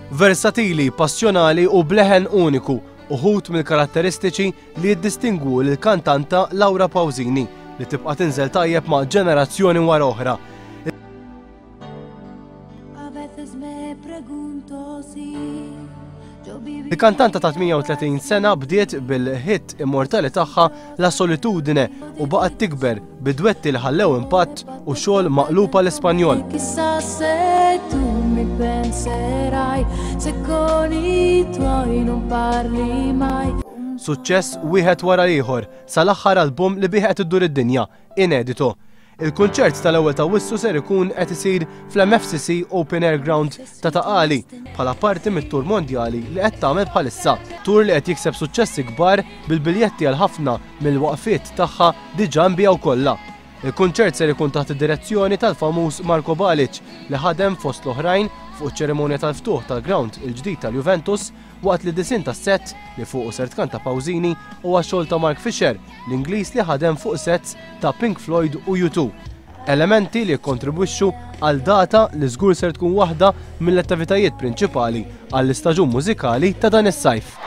Versatili, passjonali u bleħen uniku, uħud mill-karatteristiċi li jiddistingwu lill-kantanta Laura Pausini li tibqa' tinżel tajjeb ma' ġenerazzjoni wara oħra. Il-kantanta ta' 38 sena bdiet bil-hit immortali tagħha La Solitudine u baqgħet tikber bidwetti li ħallew impatt u xogħol maqluba l-Ispanjol. Suċċess wieħed wara ieħor sal-aħħar album li bih qed iddur id-dinja, inedito. Il-kunċert tal-ewwel ta' Awwissu ser ikun qed isir fl-MFCC Open Air Ground ta' Taqali bħala parti mit-tur mondjali li qed tagħmel bħalissa. Tur li qed jikseb suċċessi kbar bil-biljetti għal ħafna mill-waqfiet tagħha diġà nbiegħu kollha. Il-kunċert ser ikun taħt id-direzzjoni tal-famuż Marko Balic li ħadem fost l-oħrajn fuq iċ-ċerimonja tal-ftuħ tal-ground il-ġdid tal-Juventus waqt li disin tas-sett li fuq ser tkanta Pausini huwa xogħol ta' Mark Fisher, l-Ingliż li ħadem fuq sets ta' Pink Floyd u U2. Elementi li jikkontribwixxu għal data li żgur ser tkun waħda mill-attivitajiet prinċipali għall-istaġun mużikali ta' dan is-sajf.